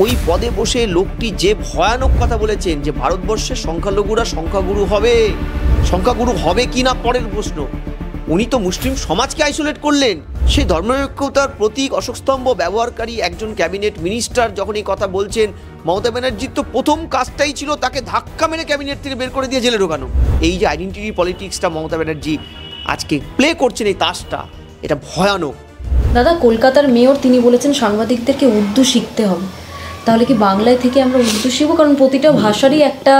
ওই পদে বসে লোকটি যে ভয়ানক কথা বলেছেন যে ভারতবর্ষের সংখ্যালঘুরা সংখ্যাগুরু হবে কি না পরের প্রশ্ন। উনি তো মুসলিম সমাজকে আইসোলেট করলেন। সেই ধর্মনিরপেক্ষতার প্রতীক অশোকস্তম্ভ ব্যবহারকারী একজন ক্যাবিনেট মিনিস্টার যখন এই কথা বলছেন, মমতা ব্যানার্জির তো প্রথম কাজটাই ছিল তাকে ধাক্কা মেরে ক্যাবিনেট থেকে বের করে দিয়ে জেলে ঢোকানো। এই যে আইডেন্টিটি পলিটিক্সটা মমতা ব্যানার্জি আজকে প্লে করছেন, এই তাসটা, এটা ভয়ানক। দাদা, কলকাতার মেয়র তিনি বলেছেন সাংবাদিকদেরকে উর্দু শিখতে হবে। তাহলে কি বাংলায় থেকে আমরা উর্দু শিখবো? কারণ প্রতিটা ভাষারই একটা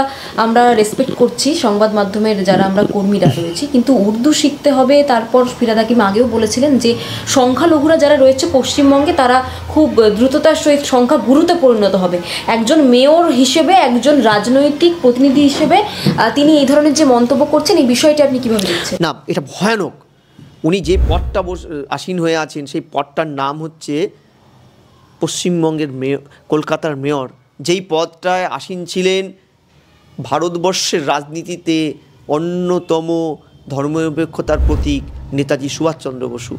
আমরা রেসপেক্ট করছি, সংবাদ মাধ্যমের যারা আমরা কর্মীরা রয়েছি, কিন্তু উর্দু শিখতে হবে। তারপর ফিরহাদ হাকিম আগেও বলেছিলেন যে সংখ্যালঘুরা যারা রয়েছে পশ্চিমবঙ্গে তারা খুব দ্রুততার সহিত সংখ্যাগুরুতে পরিণত হবে। একজন মেয়র হিসেবে, একজন রাজনৈতিক প্রতিনিধি হিসেবে তিনি এই ধরনের যে মন্তব্য করছেন, এই বিষয়টি আপনি কীভাবে দেখছেন? না, এটা ভয়ানক। উনি যে পদটা আসীন হয়ে আছেন সেই পদটার নাম হচ্ছে পশ্চিমবঙ্গের মেয়র, কলকাতার মেয়র। যেই পদটায় আসীন ছিলেন ভারতবর্ষের রাজনীতিতে অন্যতম ধর্মনিরপেক্ষতার প্রতীক নেতাজি সুভাষচন্দ্র বসু।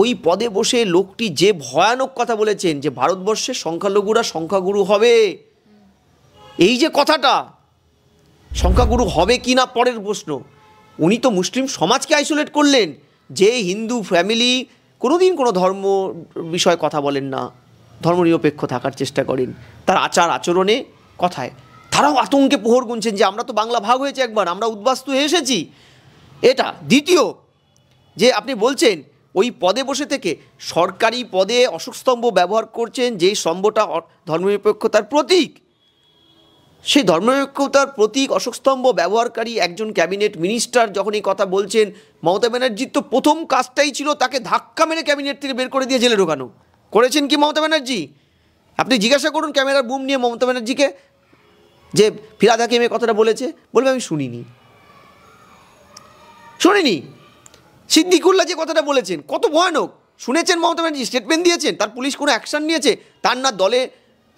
ওই পদে বসে লোকটি যে ভয়ানক কথা বলেছেন যে ভারতবর্ষের সংখ্যালঘুরা সংখ্যাগুরু হবে, এই যে কথাটা, সংখ্যাগুরু হবে কি না পরের প্রশ্ন। উনি তো মুসলিম সমাজকে আইসোলেট করলেন। যে হিন্দু ফ্যামিলি কোনোদিন কোনো ধর্ম বিষয়ে কথা বলেন না, ধর্মনিরপেক্ষ থাকার চেষ্টা করেন, তার আচার আচরণে কথায়, তারাও আতঙ্কে প্রহর গুনছেন যে আমরা তো বাংলা ভাগ হয়েছে একবার, আমরা উদ্বাস্তু হয়ে এসেছি। এটা দ্বিতীয় যে আপনি বলছেন ওই পদে বসে থেকে সরকারি পদে অশোকস্তম্ভ ব্যবহার করছেন, যেই স্তম্ভটা ধর্মনিরপেক্ষতার প্রতীক। সেই ধর্মনিরপেক্ষতার প্রতীক অশোকস্তম্ভ ব্যবহারকারী একজন ক্যাবিনেট মিনিস্টার যখন এই কথা বলছেন, মমতা ব্যানার্জির তো প্রথম কাজটাই ছিল তাকে ধাক্কা মেরে ক্যাবিনেট থেকে বের করে দিয়ে জেলে ঢোকানো। করেছেন কি মমতা ব্যানার্জি? আপনি জিজ্ঞাসা করুন ক্যামেরার বুম নিয়ে মমতা ব্যানার্জিকে যে ফিরহাদ হাকিম এই কথাটা বলেছে, বলবে আমি শুনিনি। সিদ্দিকুল্লাহ যে কথাটা বলেছেন কত ভয়ানক, শুনেছেন? মমতা ব্যানার্জি স্টেটমেন্ট দিয়েছেন, তার পুলিশ কোনো অ্যাকশান নিয়েছে? তার না দলে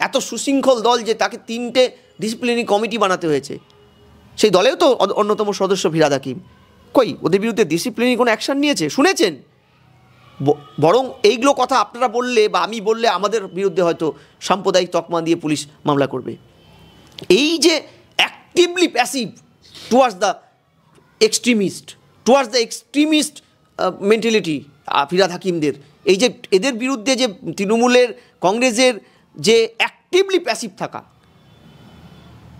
এত সুশৃঙ্খল দল যে তাকে 3টে ডিসিপ্লিনারি কমিটি বানাতে হয়েছে। সেই দলেও তো অন্যতম সদস্য ফিরহাদ হাকিম। কই ওদের বিরুদ্ধে ডিসিপ্লিনারি কোনো অ্যাকশান নিয়েছে? শুনেছেন? বরং এইগুলো কথা আপনারা বললে বা আমি বললে আমাদের বিরুদ্ধে হয়তো সাম্প্রদায়িক তকমা দিয়ে পুলিশ মামলা করবে। এই যে actively passive towards the extremist mentality Firhad হাকিমদের, এই যে এদের বিরুদ্ধে যে তৃণমূলের, কংগ্রেসের যে অ্যাক্টিভলি প্যাসিভ থাকা,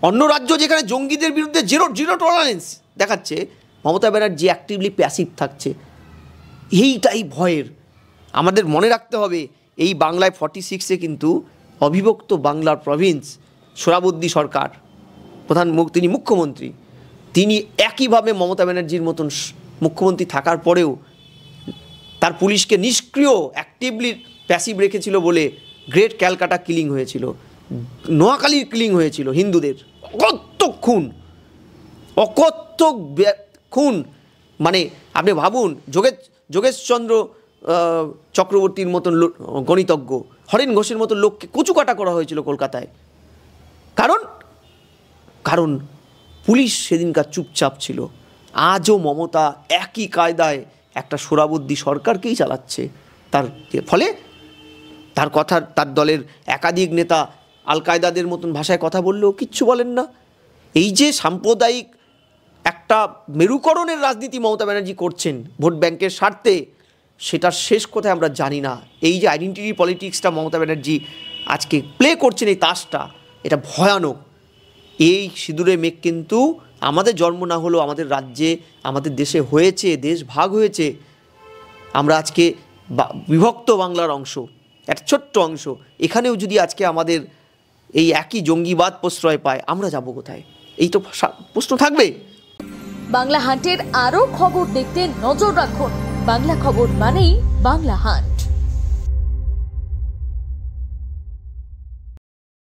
অন্য রাজ্য যেখানে জঙ্গিদের বিরুদ্ধে জিরো টলারেন্স দেখাচ্ছে, মমতা ব্যানার্জি অ্যাক্টিভলি প্যাসিভ থাকছে। এইটাই ভয়ের। আমাদের মনে রাখতে হবে এই বাংলায় 46-এ কিন্তু অবিভক্ত বাংলার প্রভিন্স, সোহরাবুদ্দি সরকার তিনি মুখ্যমন্ত্রী, তিনি একইভাবে মমতা ব্যানার্জির মতন মুখ্যমন্ত্রী থাকার পরেও তার পুলিশকে নিষ্ক্রিয়, অ্যাক্টিভলি প্যাসিভ রেখেছিল বলে গ্রেট ক্যালকাটা কিলিং হয়েছিল, নোয়াখালীর কিলিং হয়েছিল, হিন্দুদের অকথ্য খুন। মানে আপনি ভাবুন, যোগেশচন্দ্র চক্রবর্তীর মতন গণিতজ্ঞ, হরেন ঘোষের মতন লোককে কুচুকাটা করা হয়েছিল কলকাতায়। কারণ পুলিশ সেদিনকার চুপচাপ ছিল। আজও মমতা একই কায়দায় একটা সোহরাবুদ্দি সরকারকেই চালাচ্ছে। ফলে তার দলের একাধিক নেতা আল কায়দাদের মতন ভাষায় কথা বললেও কিচ্ছু বলেন না। এই যে সাম্প্রদায়িক একটা মেরুকরণের রাজনীতি মমতা ব্যানার্জি করছেন ভোট ব্যাংকের স্বার্থে, সেটার শেষ কোথায় আমরা জানি না। এই যে আইডেন্টিটি পলিটিক্সটা মমতা ব্যানার্জি আজকে প্লে করছেন, এই তাসটা, এটা ভয়ানক। এই সিঁদুরে মেঘ কিন্তু আমাদের জন্ম না হলেও আমাদের রাজ্যে, আমাদের দেশে হয়েছে, দেশ ভাগ হয়েছে। আমরা আজকে বিভক্ত বাংলার অংশ, একটা ছোট্ট অংশ। এখানেও যদি আজকে আমাদের এই একই জঙ্গিবাদ প্রশ্রয় পায়, আমরা যাব কোথায়? এই তো প্রশ্ন থাকবে। বাংলা হান্টের আরও খবর দেখতে নজর রাখুন। বাংলা খবর মানেই বাংলা হান্ট।